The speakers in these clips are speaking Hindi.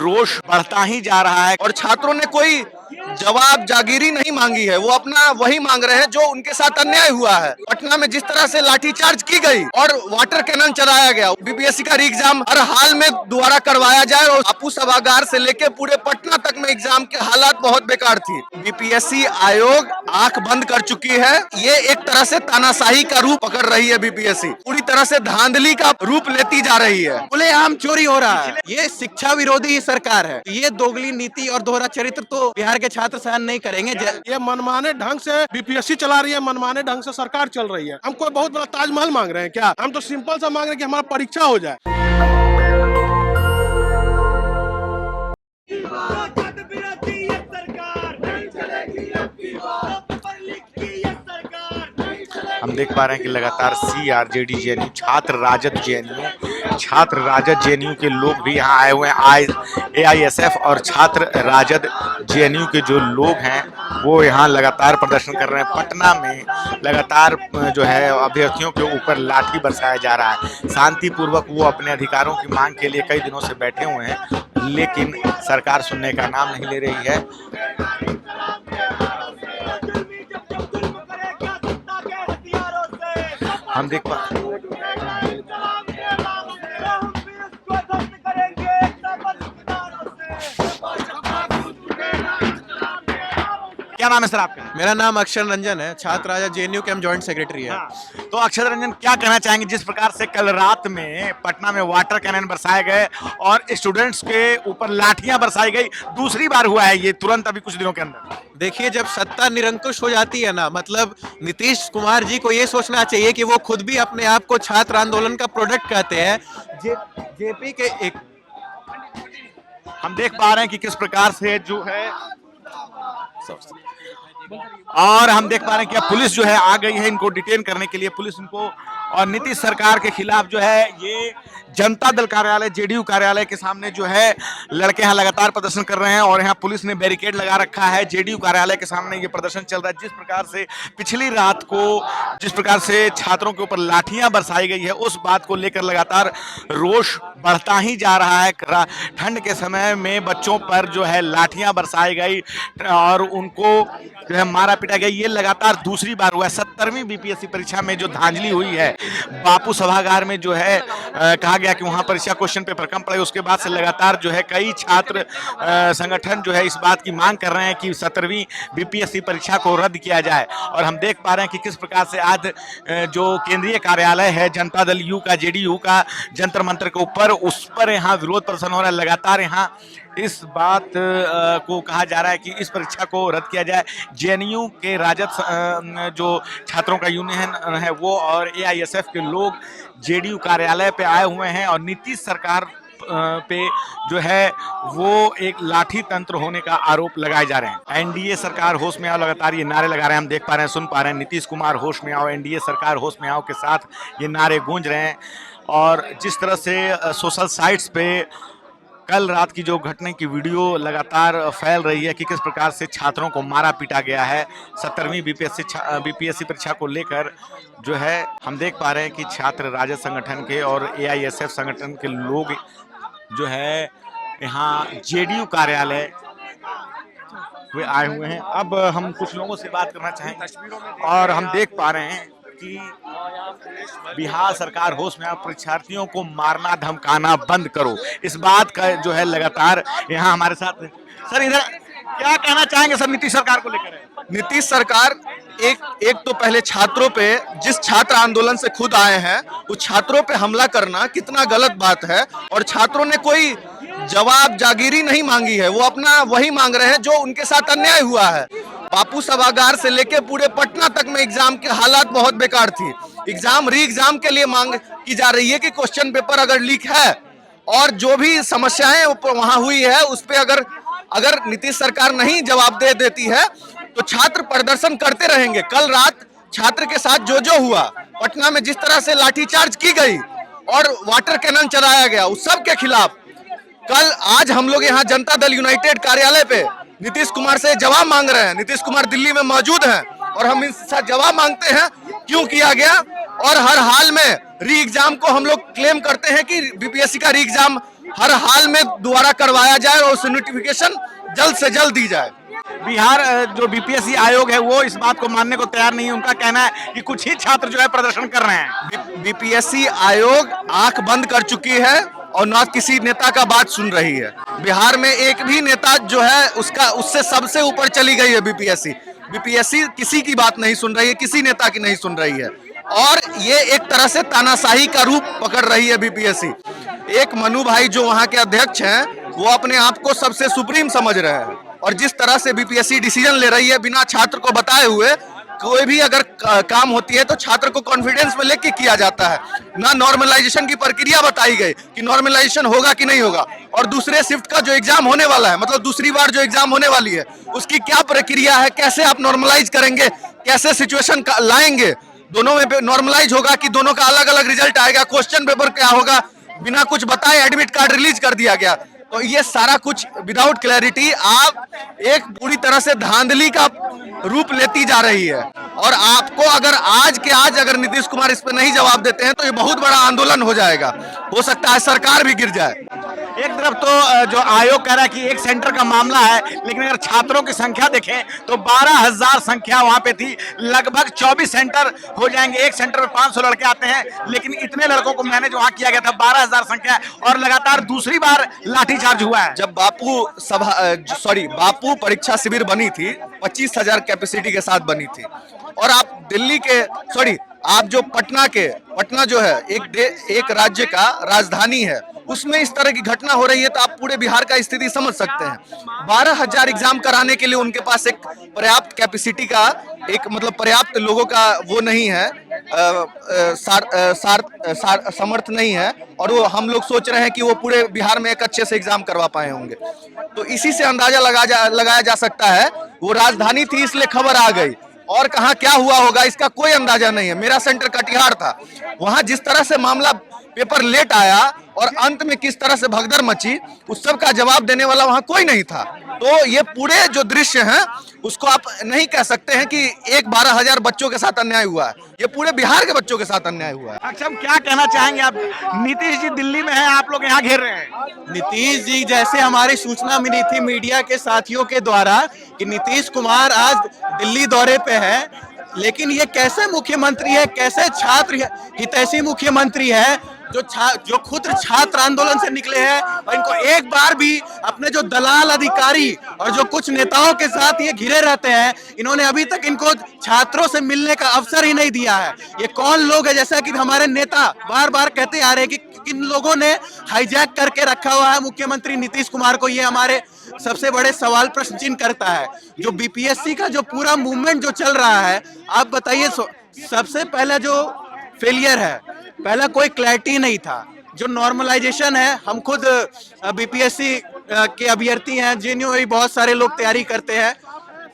रोष बढ़ता ही जा रहा है और छात्रों ने कोई जवाब जागीरी नहीं मांगी है। वो अपना वही मांग रहे हैं जो उनके साथ अन्याय हुआ है। पटना में जिस तरह से लाठीचार्ज की गई और वाटर कैनन चलाया गया, बीपीएससी का एग्जाम हर हाल में दोबारा करवाया जाए और बापू सभागार से लेकर पूरे पटना तक में एग्जाम के हालात बहुत बेकार थी। बीपीएससी आयोग आंख बंद कर चुकी है। ये एक तरह से तानाशाही का रूप पकड़ रही है। बीपीएससी पूरी तरह से धांधली का रूप लेती जा रही है। खुलेआम चोरी हो रहा है। ये शिक्षा विरोधी सरकार है। ये दोगली नीति और दोहरा चरित्र तो बिहार के छात्र सहन नहीं करेंगे। ये मनमाने ढंग से बीपीएससी चला रही है, मनमाने ढंग से सरकार चल रही है। हम कोई बहुत बड़ा ताजमहल मांग रहे हैं क्या? हम तो सिंपल सा मांग रहे हैं कि हमारा परीक्षा हो जाए। हम देख पा रहे हैं कि लगातार सीआरजेडी जेएनयू, छात्र राजद जेएनयू के लोग भी यहाँ आए हुए हैं। एआईएसएफ और छात्र राजद जेएनयू के जो लोग हैं वो यहाँ लगातार प्रदर्शन कर रहे हैं। पटना में लगातार जो है अभ्यर्थियों के ऊपर लाठी बरसाया जा रहा है। शांतिपूर्वक वो अपने अधिकारों की मांग के लिए कई दिनों से बैठे हुए हैं, लेकिन सरकार सुनने का नाम नहीं ले रही है। हम देख पा क्या नाम है सर आपका? मेरा नाम अक्षर रंजन है। छात्र राजद जेएनयू के हम जॉइंट सेक्रेटरी है। तो अक्षर रंजन, क्या कहना चाहेंगे जिस प्रकार से कल रात में पटना में वाटर कैनन बरसाए गए और स्टूडेंट्स के ऊपर लाठियां बरसाई गई? दूसरी बार हुआ है ये तुरंत अभी कुछ दिनों के अंदर। देखिए, जब सत्ता निरंकुश हो जाती है ना, मतलब नीतीश कुमार जी को ये सोचना चाहिए कि वो खुद भी अपने आप को छात्र आंदोलन का प्रोडक्ट कहते हैं। जेपी के एक हम देख पा रहे हैं कि किस प्रकार से जो है और हम देख पा रहे हैं कि अब पुलिस जो है आ गई है इनको डिटेन करने के लिए। पुलिस इनको और नीतीश सरकार के खिलाफ जो है ये जनता दल कार्यालय, जेडीयू कार्यालय के सामने जो है लड़के यहाँ लगातार प्रदर्शन कर रहे हैं और यहाँ पुलिस ने बैरिकेड लगा रखा है। जेडीयू कार्यालय के सामने ये प्रदर्शन चल रहा है। जिस प्रकार से पिछली रात को जिस प्रकार से छात्रों के ऊपर लाठियां बरसाई गई है, उस बात को लेकर लगातार रोष बढ़ता ही जा रहा है। ठंड के समय में बच्चों पर जो है लाठियां बरसाई गई और उनको जो है मारा पीटा गया। ये लगातार दूसरी बार हुआ है। 70वीं बीपीएससी परीक्षा में जो धांधली हुई है, बापू सभागार में जो है कहा गया कि वहां परीक्षा क्वेश्चन पेपर कम पड़े, उसके बाद से लगातार जो है कई छात्र संगठन जो है इस बात की मांग कर रहे हैं कि 70वीं बीपीएससी परीक्षा को रद्द किया जाए। और हम देख पा रहे हैं कि किस प्रकार से आज जो केंद्रीय कार्यालय है जनता दल यू का, जेडीयू का, जंतर मंतर के ऊपर, उस पर यहाँ विरोध प्रदर्शन हो रहा है। लगातार यहाँ इस बात को कहा जा रहा है कि इस परीक्षा को रद्द किया जाए। जेएनयू के राजद जो छात्रों का यूनियन है वो और एआईएसएफ के लोग जेडीयू कार्यालय पे आए हुए हैं और नीतीश सरकार पे जो है वो एक लाठी तंत्र होने का आरोप लगाए जा रहे हैं। एनडीए सरकार होश में आओ, लगातार ये नारे लगा रहे हैं। हम देख पा रहे हैं, सुन पा रहे हैं, नीतीश कुमार होश में आओ, एनडीए सरकार होश में आओ के साथ ये नारे गूंज रहे हैं। और जिस तरह से सोशल साइट्स पे कल रात की जो घटना की वीडियो लगातार फैल रही है कि किस प्रकार से छात्रों को मारा पीटा गया है 70वीं बीपीएससी परीक्षा को लेकर, जो है हम देख पा रहे हैं कि छात्र राजद संगठन के और एआईएसएफ संगठन के लोग जो है यहाँ जेडीयू कार्यालय वे आए हुए हैं। अब हम कुछ लोगों से बात करना चाहेंगे और हम देख पा रहे हैं कि बिहार सरकार होश में, परीक्षार्थियों को मारना धमकाना बंद करो, इस बात का जो है लगातार यहाँ हमारे साथ। सर इधर क्या कहना चाहेंगे सर नीतीश सरकार को लेकर? नीतीश सरकार एक तो पहले छात्रों पे, जिस छात्र आंदोलन से खुद आए हैं, उस छात्रों पे हमला करना कितना गलत बात है। और छात्रों ने कोई जवाब जागीरी नहीं मांगी है। वो अपना वही मांग रहे हैं जो उनके साथ अन्याय हुआ है। बापू सभागार से लेके पूरे पटना तक में एग्जाम के हालात बहुत बेकार थी। एग्जाम री एग्जाम के लिए मांग की जा रही है कि क्वेश्चन पेपर अगर लीक है और जो भी समस्याएं वहां हुई है उस पर अगर नीतीश सरकार नहीं जवाब दे देती है तो छात्र प्रदर्शन करते रहेंगे। कल रात छात्र के साथ जो हुआ, पटना में जिस तरह से लाठीचार्ज की गई और वाटर कैनन चलाया गया, उस सब के खिलाफ आज हम लोग यहाँ जनता दल यूनाइटेड कार्यालय पे नीतीश कुमार से जवाब मांग रहे हैं। नीतीश कुमार दिल्ली में मौजूद हैं और हम इनसे जवाब मांगते हैं क्यों किया गया और हर हाल में री एग्जाम को हम लोग क्लेम करते हैं कि बीपीएससी का री एग्जाम हर हाल में दोबारा करवाया जाए और उस नोटिफिकेशन जल्द से जल्द दी जाए। बिहार जो बीपीएससी आयोग है वो इस बात को मानने को तैयार नहीं है। उनका कहना है कि कुछ ही छात्र जो है प्रदर्शन कर रहे हैं। बीपीएससी आयोग आंख बंद कर चुकी है और ना किसी नेता का बात सुन रही है। बिहार में एक भी नेता जो है उससे सबसे ऊपर चली गई है बीपीएससी किसी की बात नहीं सुन रही है, किसी नेता की नहीं सुन रही है और ये एक तरह से तानाशाही का रूप पकड़ रही है बीपीएससी। एक मनु भाई जो वहां के अध्यक्ष हैं वो अपने आप को सबसे सुप्रीम समझ रहे हैं और जिस तरह से बीपीएससी डिसीजन ले रही है बिना छात्र को बताए हुए, कोई भी अगर काम होती है तो छात्र को कॉन्फिडेंस में लेके किया जाता है। ना नॉर्मलाइजेशन की प्रक्रिया बताई गई कि नॉर्मलाइजेशन होगा कि नहीं होगा और दूसरे शिफ्ट का जो एग्जाम होने वाला है, मतलब दूसरी बार जो एग्जाम होने वाली है उसकी क्या प्रक्रिया है, कैसे आप नॉर्मलाइज करेंगे, कैसे सिचुएशन लाएंगे, दोनों में नॉर्मलाइज होगा कि दोनों का अलग अलग रिजल्ट आएगा, क्वेश्चन पेपर क्या होगा, बिना कुछ बताए एडमिट कार्ड रिलीज कर दिया गया। तो ये सारा कुछ विदाउट क्लैरिटी आप एक पूरी तरह से धांधली का रूप लेती जा रही है और आपको अगर आज के आज अगर नीतीश कुमार इस पर नहीं जवाब देते हैं तो ये बहुत बड़ा आंदोलन हो जाएगा, हो सकता है सरकार भी गिर जाए। एक तरफ तो जो आयोग कह रहा है कि एक सेंटर का मामला है, लेकिन अगर छात्रों की संख्या देखें तो 12,000 संख्या वहां पे थी, लगभग 24 सेंटर हो जाएंगे। एक सेंटर में 500 लड़के आते हैं, लेकिन इतने लड़कों को मैनेज वहां किया गया था, 12,000 संख्या और लगातार दूसरी बार लाठीचार्ज हुआ है। जब बापू परीक्षा शिविर बनी थी 25,000 कैपेसिटी के साथ बनी थी और आप दिल्ली के आप जो पटना जो है एक राज्य का राजधानी है, उसमें इस तरह की घटना हो रही है तो आप पूरे बिहार का स्थिति समझ सकते हैं। 12,000 एग्जाम कराने के लिए उनके पास एक पर्याप्त कैपेसिटी का एक मतलब पर्याप्त लोगों का वो नहीं है, समर्थ नहीं है और वो हम लोग सोच रहे हैं कि वो पूरे बिहार में एक अच्छे से एग्जाम करवा पाए होंगे। तो इसी से अंदाजा लगाया जा सकता है वो राजधानी थी इसलिए खबर आ गई और कहाँ क्या हुआ होगा इसका कोई अंदाजा नहीं है। मेरा सेंटर कटिहार था, वहां जिस तरह से मामला पेपर लेट आया और अंत में किस तरह से भगदड़ मची उस सब का जवाब देने वाला वहां कोई नहीं था। तो ये पूरे जो दृश्य हैं उसको आप नहीं कह सकते हैं कि एक 12,000 बच्चों के साथ अन्याय हुआ है, ये पूरे बिहार के बच्चों के साथ अन्याय हुआ है। अक्षम क्या कहना चाहेंगे आप? नीतीश जी दिल्ली में हैं, आप लोग यहाँ घेर रहे हैं। नीतीश जी जैसे हमारी सूचना मिली थी मीडिया के साथियों के द्वारा कि नीतीश कुमार आज दिल्ली दौरे पे है, लेकिन ये कैसे मुख्यमंत्री है, कैसे छात्र हितैषी मुख्यमंत्री है जो खुद छात्र आंदोलन से निकले हैं और इनको एक बार भी अपने जो दलाल अधिकारी और जो कुछ नेताओं के साथ ये घिरे रहते हैं, इन्होंने अभी तक इनको छात्रों से मिलने का अवसर ही नहीं दिया है। ये कौन लोग है, जैसा कि हमारे नेता बार बार कहते आ रहे हैं कि किन लोगों ने हाईजैक करके रखा हुआ है मुख्यमंत्री नीतीश कुमार को, ये हमारे सबसे बड़े सवाल प्रश्न चिन्ह करता है। जो बीपीएससी का जो पूरा मूवमेंट जो चल रहा है, आप बताइए, सबसे पहला जो फेलियर है, पहला कोई क्लैरिटी नहीं था। जो नॉर्मलाइजेशन है, हम खुद बीपीएससी के अभ्यर्थी हैं, जेएनयू में बहुत सारे लोग तैयारी करते हैं।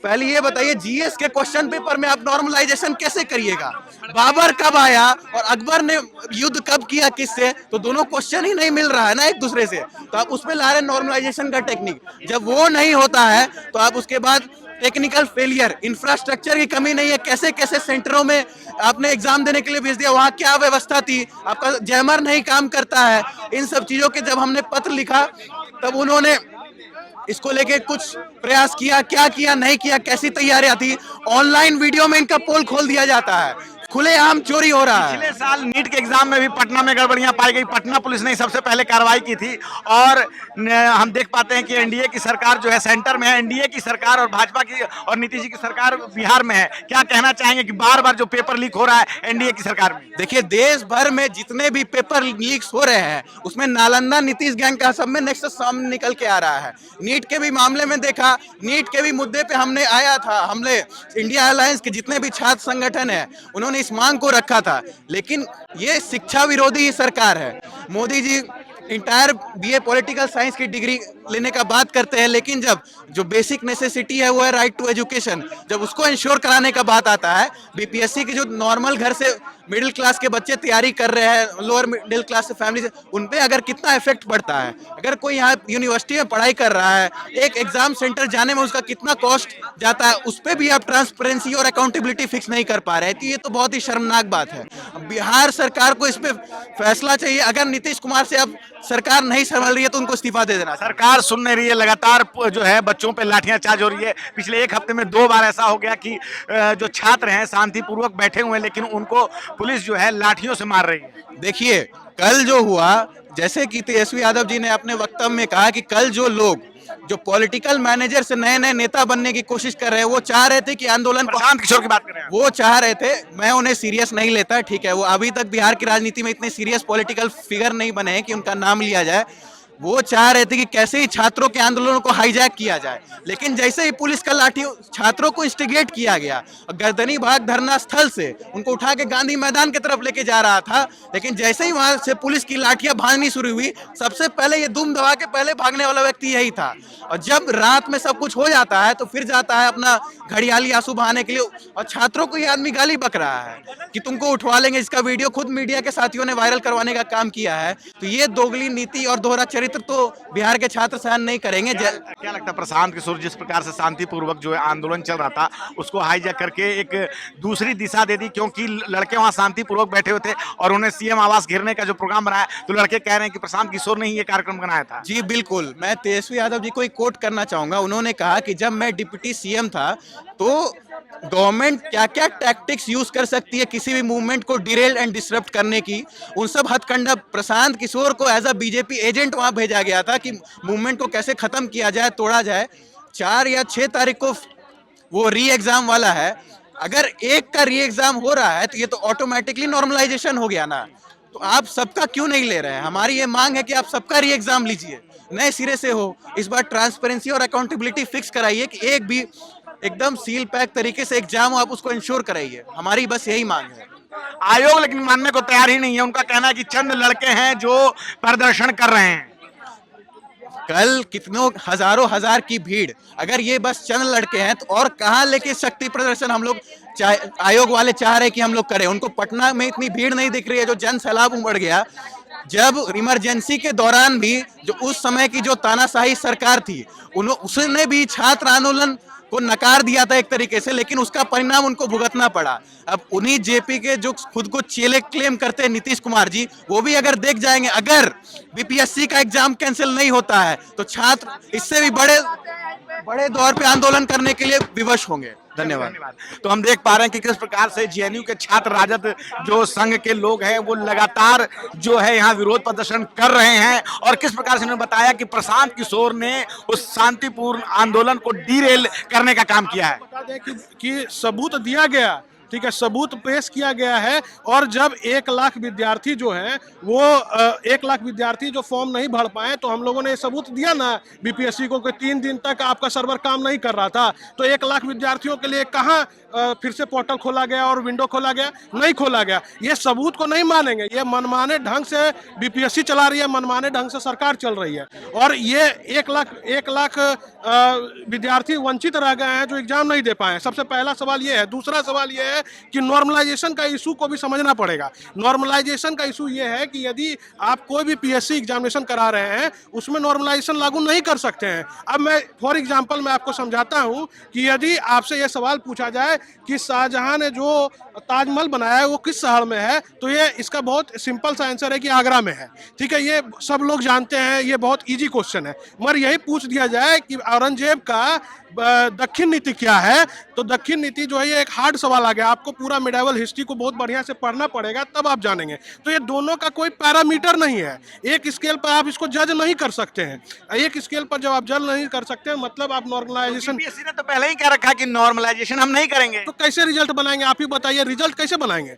पहले ये बताइए जीएस के क्वेश्चन पेपर में आप नॉर्मलाइजेशन कैसे करिएगा? बाबर कब आया और अकबर ने युद्ध कब किया किससे? तो दोनों क्वेश्चन ही नहीं मिल रहा है ना एक दूसरे से, तो आप उसमें ला रहे नॉर्मलाइजेशन का टेक्निक। जब वो नहीं होता है तो आप उसके बाद टेक्निकल फेलियर, इंफ्रास्ट्रक्चर की कमी नहीं है, कैसे कैसे सेंटरों में आपने एग्जाम देने के लिए भेज दिया, वहाँ क्या व्यवस्था थी, आपका जैमर नहीं काम करता है। इन सब चीजों के जब हमने पत्र लिखा तब उन्होंने इसको लेके कुछ प्रयास किया, क्या किया नहीं किया, कैसी तैयारियां थी। ऑनलाइन वीडियो में इनका पोल खोल दिया जाता है, खुलेआम चोरी हो रहा है। पिछले साल नीट के एग्जाम में भी पटना में गड़बड़ियां पाई गई, पटना पुलिस ने सबसे पहले कार्रवाई की थी और हम देख पाते हैं कि एनडीए की सरकार जो है सेंटर में है, एनडीए की सरकार और भाजपा की और नीतीश जी की सरकार बिहार में है। क्या कहना चाहेंगे कि बार बार जो पेपर लीक हो रहा है एनडीए की सरकार में? देखिए, देश भर में जितने भी पेपर लीक्स हो रहे हैं उसमें नालंदा नीतीश गैंग का सब में नेक्सस सामने निकल के आ रहा है। नीट के भी मामले में देखा, नीट के भी मुद्दे पे हमने आया था, हमने इंडिया अलायंस के जितने भी छात्र संगठन है उन्होंने इस मांग को रखा था, लेकिन ये शिक्षा विरोधी सरकार है। Modi ji entire BA political science की डिग्री लेने का बात करते हैं, लेकिन जब जो बेसिक नेसेसिटी है वो है राइट टू एजुकेशन, जब उसको इंश्योर कराने का बात आता है, बीपीएससी के जो नॉर्मल घर से मिडिल क्लास के बच्चे तैयारी कर रहे हैं, लोअर मिडिल क्लास फैमिली से, उन पे अगर कितना इफेक्ट पड़ता है। अगर कोई यहाँ यूनिवर्सिटी में पढ़ाई कर रहा है, एक एग्जाम सेंटर जाने में उसका कितना कॉस्ट जाता है, उस पर भी आप ट्रांसपेरेंसी और अकाउंटेबिलिटी फिक्स नहीं कर पा रहे हैं। तो ये तो बहुत ही शर्मनाक बात है। बिहार सरकार को इस पे फैसला चाहिए। अगर नीतीश कुमार से अब सरकार नहीं संभल रही है तो उनको इस्तीफा दे देना। सरकार सुन नहीं रही है, लगातार जो है बच्चों पे लाठियां चार्ज हो रही है। पिछले एक हफ्ते में 2 बार ऐसा हो गया कि जो छात्र हैं शांतिपूर्वक बैठे हुए हैं, लेकिन उनको पुलिस जो है लाठियों से मार रही है। देखिए, कल जो हुआ, जैसे कि तेजस्वी यादव जी ने अपने वक्तव्य में कहा कि कल जो लोग जो पॉलिटिकल मैनेजर से नए नए नेता बनने की कोशिश कर रहे हैं, वो चाह रहे थे कि आंदोलन को, प्रशांत किशोर की बात कर रहे हैं। वो चाह रहे थे, मैं उन्हें सीरियस नहीं लेता, ठीक है, वो अभी तक बिहार की राजनीति में इतने सीरियस पॉलिटिकल फिगर नहीं बने हैं कि उनका नाम लिया जाए। वो चाह रहे थे कि कैसे ही छात्रों के आंदोलनों को हाईजैक किया जाए, लेकिन जैसे ही पुलिस का लाठी छात्रों को इंस्टिगेट किया गया, गर्दनी बाग धरना स्थल से उनको उठा के गांधी मैदान की तरफ लेके जा रहा था, लेकिन जैसे ही वहां से पुलिस की लाठियां भागनी शुरू हुई, सबसे पहले ये दुम दबा के पहले भागने वाला व्यक्ति यही था। और जब रात में सब कुछ हो जाता है तो फिर जाता है अपना घड़ियाली आंसू बहाने के लिए, और छात्रों को ये आदमी गाली बक रहा है कि तुमको उठवा लेंगे। इसका वीडियो खुद मीडिया के साथियों ने वायरल करवाने का काम किया है। तो ये दोगली नीति और दोहरा चरित्र तो बिहार के छात्र सहन नहीं करेंगे। क्या लगता है प्रशांत किशोर जिस प्रकार से शांतिपूर्वक जो है आंदोलन चल रहा था, उसको हाईजैक करके एक दूसरी दिशा दे दी, क्योंकि लड़के वहां शांतिपूर्वक बैठे हुए थे और उन्हें सीएम आवास घेरने का जो प्रोग्राम बनाया, तो लड़के कह रहे हैं कि प्रशांत किशोर ने ही ये कार्यक्रम बनाया था। जी बिल्कुल, मैं तेजस्वी यादव जी को एक कोट करना चाहूंगा। उन्होंने कहा कि जब मैं डिप्टी सीएम था तो गवर्नमेंट क्या क्या टैक्टिक्स यूज कर सकती है किसी भी मूवमेंट को डिरेल एंड डिसरप्ट करने की, उन सब हथकंडा प्रशांत किशोर को एज अ बीजेपी एजेंट वहां भेजा गया था कि मूवमेंट को कैसे खत्म किया जाए, तोड़ा जाए। 4 या 6 तारीख को वो री एग्जाम वाला है। अगर एक का री एग्जाम हो रहा है तो ये तो ऑटोमेटिकली नॉर्मलाइजेशन हो गया ना। तो आप सबका क्यों नहीं ले रहे हैं? हमारी ये मांग है कि आप सबका री एग्जाम लीजिए, नए सिरे से हो। इस बार ट्रांसपेरेंसी और अकाउंटेबिलिटी फिक्स कराइए कि एक भी एकदम सील पैक तरीके से एग्जाम हो, आप उसको इंश्योर कराइए। हमारी बस यही मांग है। आयोग लेकिन मानने को तैयार ही नहीं है। उनका कहना है कि चंद लड़के हैं जो प्रदर्शन कर रहे हैं। कल कितनों हजारों हजार की भीड़, अगर ये बस चंद लड़के हैं तो और कहां लेके शक्ति प्रदर्शन हम लोग आयोग वाले चाह रहे हैं कि हम लोग करें? उनको पटना में इतनी भीड़ नहीं दिख रही है जो जन सैलाब उमड़ गया। जब इमरजेंसी के दौरान भी जो उस समय की जो तानाशाही सरकार थी, उसने भी छात्र आंदोलन को नकार दिया था एक तरीके से, लेकिन उसका परिणाम उनको भुगतना पड़ा। अब उन्हीं जेपी के जो खुद को चेले क्लेम करते हैं नीतीश कुमार जी, वो भी अगर देख जाएंगे, अगर बीपीएससी का एग्जाम कैंसिल नहीं होता है तो छात्र इससे भी बड़े दौर पे आंदोलन करने के लिए विवश होंगे। धन्यवाद। तो हम देख पा रहे हैं कि किस प्रकार से जेएनयू के छात्र राजद जो संघ के लोग हैं वो लगातार जो है यहाँ विरोध प्रदर्शन कर रहे हैं, और किस प्रकार से उन्होंने बताया कि प्रशांत किशोर ने उस शांतिपूर्ण आंदोलन को डीरेल करने का काम किया है। बता दें कि सबूत दिया गया, ठीक है, सबूत पेश किया गया है। और जब 1 लाख विद्यार्थी जो हैं वो 1 लाख विद्यार्थी जो फॉर्म नहीं भर पाए, तो हम लोगों ने सबूत दिया ना बीपीएससी को कि 3 दिन तक आपका सर्वर काम नहीं कर रहा था। तो 1 लाख विद्यार्थियों के लिए कहाँ फिर से पोर्टल खोला गया और विंडो खोला गया? नहीं खोला गया। ये सबूत को नहीं मानेंगे। ये मनमाने ढंग से बीपीएससी चला रही है, मनमाने ढंग से सरकार चल रही है। और ये 1 लाख विद्यार्थी वंचित रह गए हैं जो एग्जाम नहीं दे पाए। सबसे पहला सवाल ये है। दूसरा सवाल ये है कि नॉर्मलाइजेशन का इशू को भी समझना पड़ेगा। नॉर्मलाइजेशन का इशू ये है कि यदि आप कोई भी पीएससी एग्जामिनेशन करा रहे हैं, उसमें नॉर्मलाइजेशन लागू नहीं कर सकते हैं। अब मैं फॉर एग्जांपल मैं आपको समझाता हूं कि यदि आपसे ये सवाल पूछा जाए कि शाहजहां ने जो ताजमहल बनाया है वो किस शहर में है, तो ये इसका बहुत सिंपल सा आंसर है कि आगरा में है। ठीक है, ये सब लोग जानते हैं, ये बहुत इजी क्वेश्चन है। मगर यही पूछ दिया जाए कि औरंगजेब का दक्षिण नीति क्या है, तो दक्षिण नीति जो है ये एक हार्ड सवाल आ गया। आपको पूरा मिडाइवल हिस्ट्री को बहुत बढ़िया से पढ़ना पड़ेगा, तब आप जानेंगे। तो ये दोनों का कोई पैरामीटर नहीं है। एक स्केल पर आप इसको जज नहीं कर सकते हैं। एक स्केल पर जब आप जज नहीं कर सकते हैं, मतलब आप नॉर्मलाइजेशन, बीपीएससी ने तो पहले ही कह रखा है कि नॉर्मलाइजेशन हम नहीं करेंगे। तो कैसे रिजल्ट बनाएंगे? आप ही बताइए, रिजल्ट कैसे बनाएंगे?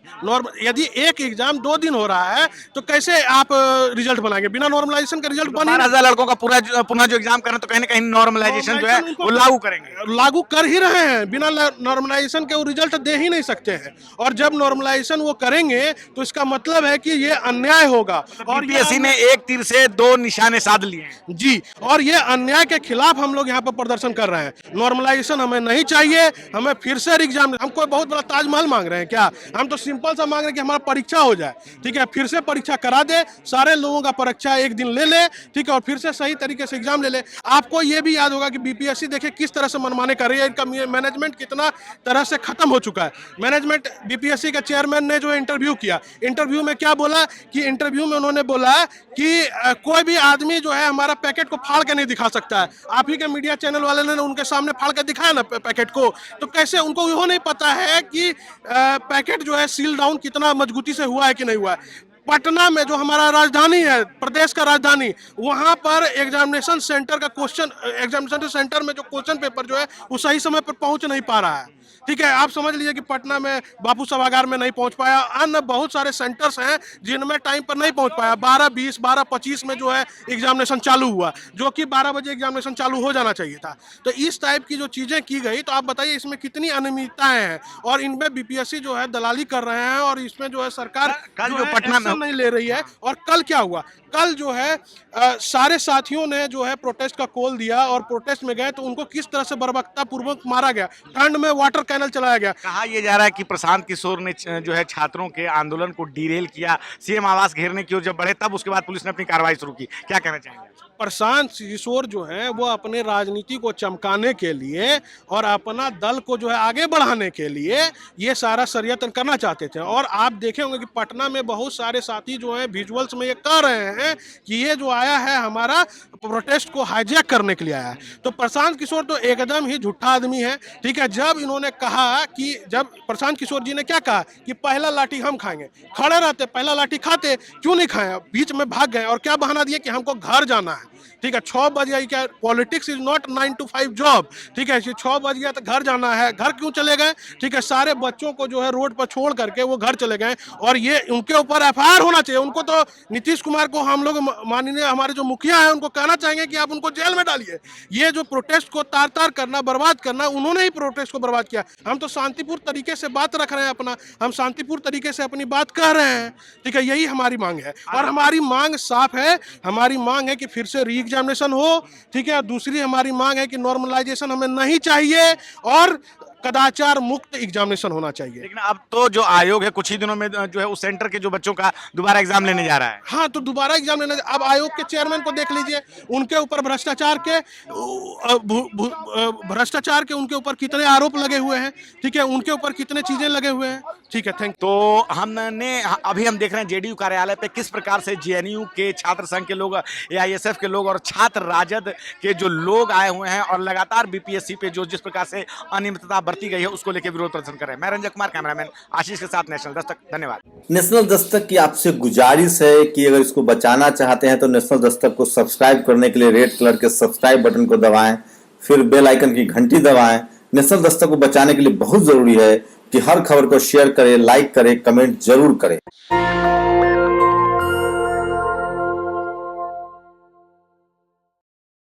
यदि एक एग्जाम 2 दिन हो रहा है तो कैसे आप रिजल्ट बनाएंगे? बिना नॉर्मलाइजेशन का रिजल्ट बने। 12,000 लड़कों का पुनः जो एग्जाम करें तो कहीं ना कहीं नॉर्मलाइजेशन जो है वो लागू करेंगे। लागू कर ही रहे हैं। बिना नॉर्मलाइजेशन के वो रिजल्ट दे ही नहीं सकते हैं। और जब नॉर्मलाइजेशन वो करेंगे तो इसका मतलब है कि ये अन्याय होगा। और बीपीएससी ने एक तीर से 2 निशाने साध लिए हैं। जी, और ये अन्याय के खिलाफ हम लोग यहाँ पर प्रदर्शन कर रहे हैं। नॉर्मलाइजेशन हमें नहीं चाहिए, हमें फिर से फेयर एग्जाम, हम कोई बहुत बड़ा ताजमहल मांग रहे हैं क्या? हम तो सिंपल सा मांग रहे हैं कि हमारा परीक्षा हो जाए, ठीक है, फिर से परीक्षा करा दे, सारे लोगों का परीक्षा एक दिन ले ले, ठीक है, और फिर से सही तरीके से एग्जाम ले ले। आपको ये भी याद होगा कि बीपीएससी देखिए किस तरह से मनमाने कर रही है, इनका मैनेजमेंट कितना तरह से खत्म हो चुका है। मैनेजमेंट बीपीएससी के चेयरमैन ने जो इंटरव्यू किया, इंटरव्यू में क्या बोला कि इंटरव्यू में उन्होंने बोला कि कोई भी आदमी जो है हमारा पैकेट को फाड़ के नहीं दिखा सकता है। आप ही के मीडिया चैनल वाले ने उनके सामने फाड़ के दिखाया ना पैकेट को, तो कैसे उनको यह नहीं पता है कि पैकेट जो है सील डाउन कितना मजबूती से हुआ है कि नहीं हुआ है। पटना में जो हमारा राजधानी है, प्रदेश का राजधानी, वहां पर एग्जामिनेशन सेंटर का क्वेश्चन, एग्जामिनेशन सेंटर में जो क्वेश्चन पेपर जो है वो सही समय पर पहुंच नहीं पा रहा है, ठीक है। आप समझ लीजिए कि पटना में बापू सभागार में नहीं पहुंच पाया, अन्य बहुत सारे सेंटर्स हैं जिनमें टाइम पर नहीं पहुंच पाया। 12:20 12:25 में जो है एग्जामिनेशन चालू हुआ, जो कि 12 बजे एग्जामिनेशन चालू हो जाना चाहिए था। तो इस टाइप की जो चीजें की गई, तो आप बताइए इसमें कितनी अनियमितताएं हैं, और इनमें बीपीएससी जो है दलाली कर रहे हैं, और इसमें जो है सरकार कल जो जो पटना में नहीं ले रही है। और कल क्या हुआ, कल जो है सारे साथियों ने जो है प्रोटेस्ट का कॉल दिया और प्रोटेस्ट में गए, तो उनको किस तरह से बर्बरता पूर्वक मारा गया, ठंड में वाटर कैनल चलाया गया। कहा यह जा रहा है कि प्रशांत किशोर ने जो है छात्रों के आंदोलन को डिरेल किया, सीएम आवास घेरने की ओर जब बढ़े तब उसके बाद पुलिस ने अपनी कार्रवाई शुरू की। क्या कहना चाहेंगे? प्रशांत किशोर जो है वो अपने राजनीति को चमकाने के लिए और अपना दल को जो है आगे बढ़ाने के लिए ये सारा षड्यंत्र करना चाहते थे। और आप देखे होंगे कि पटना में बहुत सारे साथी जो हैं विजुअल्स में ये कह रहे हैं कि ये जो आया है हमारा प्रोटेस्ट को हाईजैक करने के लिए आया है। तो प्रशांत किशोर तो एकदम ही झूठा आदमी है, ठीक है। जब इन्होंने कहा कि, जब प्रशांत किशोर जी ने क्या कहा कि पहला लाठी हम खाएंगे, खड़े रहते पहला लाठी खाते, क्यों नहीं खाए, बीच में भाग गए और क्या बहाना दिए कि हमको घर जाना है, ठीक है। 6 बज गया, क्या politics is not 9 to 5 job, ठीक है। 6 बज गया तो घर जाना है, घर क्यों चले गए, ठीक है। सारे बच्चों को जो है रोड पर छोड़ करके वो घर चले गए, और ये उनके ऊपर एफआईआर होना चाहिए। उनको तो नीतीश कुमार को हम लोग माननीय हमारे जो मुखिया है उनको कहना चाहेंगे कि आप उनको जेल में डालिए। ये जो प्रोटेस्ट को तार तार करना, बर्बाद करना, उन्होंने ही प्रोटेस्ट को बर्बाद किया। हम तो शांतिपूर्ण तरीके से बात रख रहे हैं अपना, हम शांतिपूर्ण तरीके से अपनी बात कह रहे हैं, ठीक है। यही हमारी मांग है, और हमारी मांग साफ है। हमारी मांग है कि फिर से री एग्जामिनेशन हो, ठीक है। दूसरी हमारी मांग है कि नॉर्मलाइजेशन हमें नहीं चाहिए, और कदाचार मुक्त एग्जामिनेशन होना चाहिए। लेकिन अब तो जो आयोग है कुछ ही दिनों में जो है उस सेंटर के जो बच्चों का दोबारा एग्जाम लेने जा रहा है। हाँ, तो दोबारा एग्जाम लेने, अब आयोग के चेयरमैन को देख लीजिए, उनके ऊपर भ्रष्टाचार के उनके ऊपर कितने आरोप लगे हुए हैं, ठीक है। उनके ऊपर कितने चीजें लगे हुए हैं, ठीक है। थैंक। तो अभी हम देख रहे हैं जेडीयू कार्यालय पे किस प्रकार से जेएनयू के छात्र संघ के लोग, एआईएसएफ के लोग और छात्र राजद के जो लोग आए हुए हैं, और लगातार बीपीएससी पे जो जिस प्रकार से अनियमितता बरती गई है उसको लेकर विरोध प्रदर्शन कर रहे हैं। मैं रंजन कुमार, कैमरामैन आशीष के साथ, नेशनल दस्तक। धन्यवाद। नेशनल दस्तक की आपसे गुजारिश है कि अगर इसको बचाना चाहते हैं तो नेशनल दस्तक को सब्सक्राइब करने के लिए रेड कलर के सब्सक्राइब बटन को दबाएं, फिर बेल आइकन की घंटी दबाएं। नेशनल दस्तक को बचाने के लिए बहुत जरूरी है कि हर खबर को शेयर करें, लाइक करें, कमेंट जरूर करें।